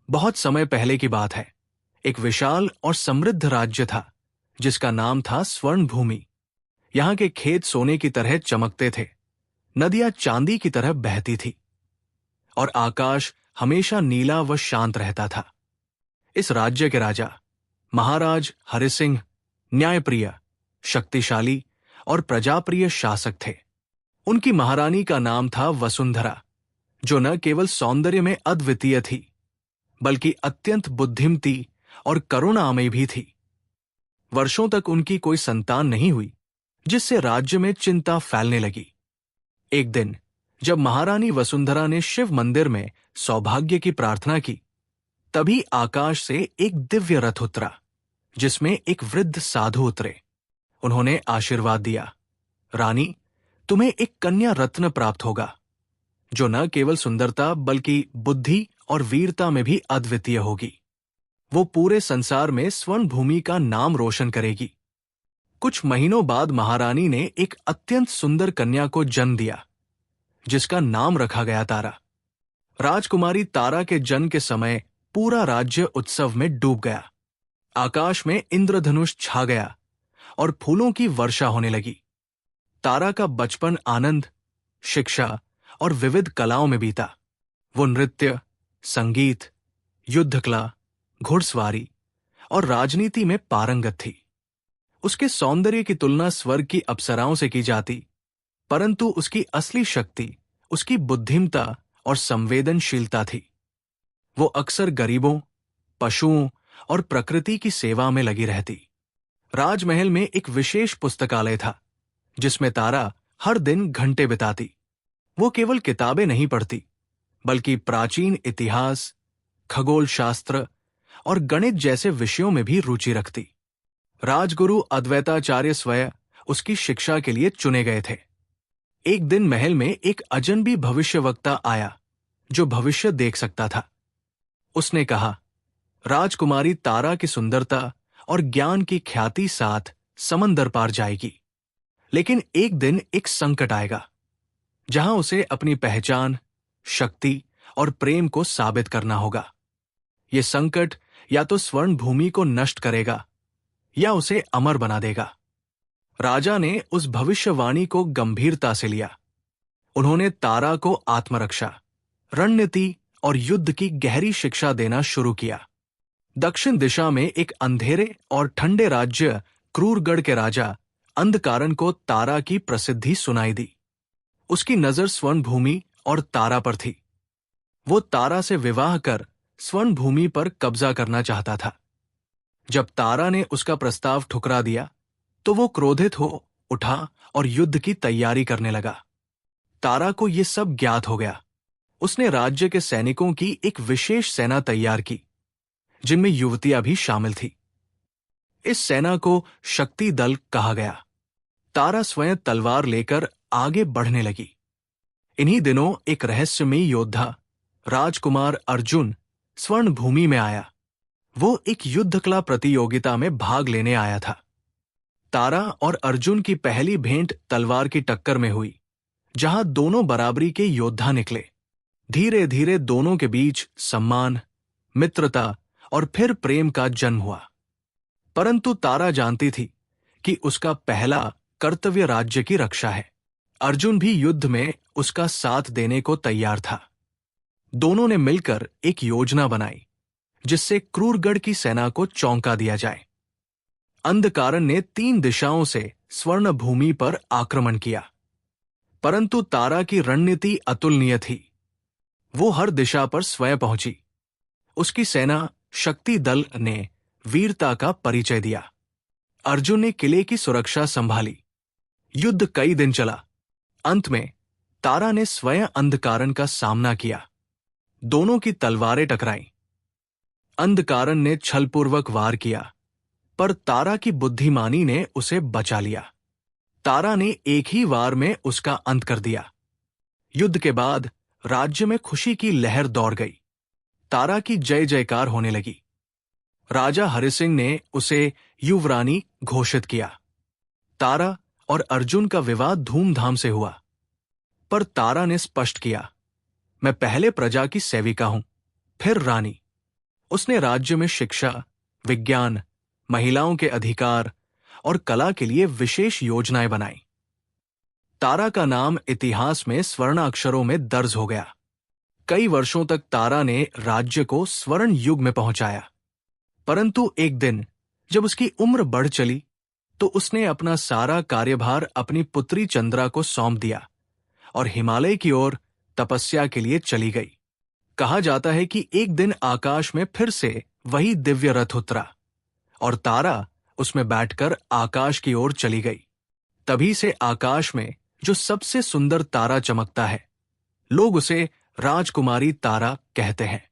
बहुत समय पहले की बात है। एक विशाल और समृद्ध राज्य था जिसका नाम था स्वर्ण भूमि। यहाँ के खेत सोने की तरह चमकते थे, नदियां चांदी की तरह बहती थी और आकाश हमेशा नीला व शांत रहता था। इस राज्य के राजा महाराज हरिसिंह न्यायप्रिय, शक्तिशाली और प्रजाप्रिय शासक थे। उनकी महारानी का नाम था वसुंधरा, जो न केवल सौंदर्य में अद्वितीय थी बल्कि अत्यंत बुद्धिमती और करुणामयी भी थी। वर्षों तक उनकी कोई संतान नहीं हुई, जिससे राज्य में चिंता फैलने लगी। एक दिन जब महारानी वसुंधरा ने शिव मंदिर में सौभाग्य की प्रार्थना की, तभी आकाश से एक दिव्य रथ उतरा जिसमें एक वृद्ध साधु उतरे। उन्होंने आशीर्वाद दिया, रानी, तुम्हें एक कन्या रत्न प्राप्त होगा जो न केवल सुंदरता बल्कि बुद्धि और वीरता में भी अद्वितीय होगी। वो पूरे संसार में स्वर्ण भूमि का नाम रोशन करेगी। कुछ महीनों बाद महारानी ने एक अत्यंत सुंदर कन्या को जन्म दिया जिसका नाम रखा गया तारा। राजकुमारी तारा के जन्म के समय पूरा राज्य उत्सव में डूब गया। आकाश में इंद्रधनुष छा गया और फूलों की वर्षा होने लगी। तारा का बचपन आनंद, शिक्षा और विविध कलाओं में बीता। वो नृत्य, संगीत, युद्ध कला, घुड़सवारी और राजनीति में पारंगत थी। उसके सौंदर्य की तुलना स्वर्ग की अप्सराओं से की जाती, परंतु उसकी असली शक्ति उसकी बुद्धिमता और संवेदनशीलता थी। वो अक्सर गरीबों, पशुओं और प्रकृति की सेवा में लगी रहती। राजमहल में एक विशेष पुस्तकालय था जिसमें तारा हर दिन घंटे बिताती। वो केवल किताबें नहीं पढ़ती बल्कि प्राचीन इतिहास, खगोल शास्त्र और गणित जैसे विषयों में भी रुचि रखती। राजगुरु अद्वैताचार्य स्वयं उसकी शिक्षा के लिए चुने गए थे। एक दिन महल में एक अजनबी भविष्यवक्ता आया जो भविष्य देख सकता था। उसने कहा, राजकुमारी तारा की सुंदरता और ज्ञान की ख्याति साथ समंदर पार जाएगी, लेकिन एक दिन एक संकट आएगा जहां उसे अपनी पहचान, शक्ति और प्रेम को साबित करना होगा। यह संकट या तो स्वर्ण भूमि को नष्ट करेगा या उसे अमर बना देगा। राजा ने उस भविष्यवाणी को गंभीरता से लिया। उन्होंने तारा को आत्मरक्षा, रणनीति और युद्ध की गहरी शिक्षा देना शुरू किया। दक्षिण दिशा में एक अंधेरे और ठंडे राज्य क्रूरगढ़ के राजा अंधकारन को तारा की प्रसिद्धि सुनाई दी। उसकी नजर स्वर्ण भूमि और तारा पर थी। वो तारा से विवाह कर स्वर्ण भूमि पर कब्जा करना चाहता था। जब तारा ने उसका प्रस्ताव ठुकरा दिया तो वो क्रोधित हो उठा और युद्ध की तैयारी करने लगा। तारा को यह सब ज्ञात हो गया। उसने राज्य के सैनिकों की एक विशेष सेना तैयार की जिनमें युवतियां भी शामिल थी। इस सेना को शक्ति दल कहा गया। तारा स्वयं तलवार लेकर आगे बढ़ने लगी। इन्हीं दिनों एक रहस्यमयी योद्धा राजकुमार अर्जुन स्वर्ण भूमि में आया। वो एक युद्ध कला प्रतियोगिता में भाग लेने आया था। तारा और अर्जुन की पहली भेंट तलवार की टक्कर में हुई, जहां दोनों बराबरी के योद्धा निकले। धीरे धीरे दोनों के बीच सम्मान, मित्रता और फिर प्रेम का जन्म हुआ। परंतु तारा जानती थी कि उसका पहला कर्तव्य राज्य की रक्षा है। अर्जुन भी युद्ध में उसका साथ देने को तैयार था। दोनों ने मिलकर एक योजना बनाई जिससे क्रूरगढ़ की सेना को चौंका दिया जाए। अंधकारन ने 3 दिशाओं से स्वर्ण भूमि पर आक्रमण किया, परंतु तारा की रणनीति अतुलनीय थी। वो हर दिशा पर स्वयं पहुंची। उसकी सेना शक्ति दल ने वीरता का परिचय दिया। अर्जुन ने किले की सुरक्षा संभाली। युद्ध कई दिन चला। अंत में तारा ने स्वयं अंधकारन का सामना किया। दोनों की तलवारें टकराईं। अंधकारन ने छलपूर्वक वार किया, पर तारा की बुद्धिमानी ने उसे बचा लिया। तारा ने एक ही वार में उसका अंत कर दिया। युद्ध के बाद राज्य में खुशी की लहर दौड़ गई। तारा की जय जयकार होने लगी। राजा हरिसिंह ने उसे युवरानी घोषित किया। तारा और अर्जुन का विवाह धूमधाम से हुआ, पर तारा ने स्पष्ट किया, मैं पहले प्रजा की सेविका हूं, फिर रानी। उसने राज्य में शिक्षा, विज्ञान, महिलाओं के अधिकार और कला के लिए विशेष योजनाएं बनाई। तारा का नाम इतिहास में स्वर्ण अक्षरों में दर्ज हो गया। कई वर्षों तक तारा ने राज्य को स्वर्ण युग में पहुंचाया। परंतु एक दिन जब उसकी उम्र बढ़ चली तो उसने अपना सारा कार्यभार अपनी पुत्री चंद्रा को सौंप दिया और हिमालय की ओर तपस्या के लिए चली गई। कहा जाता है कि एक दिन आकाश में फिर से वही दिव्य रथ उतरा और तारा उसमें बैठकर आकाश की ओर चली गई। तभी से आकाश में जो सबसे सुंदर तारा चमकता है, लोग उसे राजकुमारी तारा कहते हैं।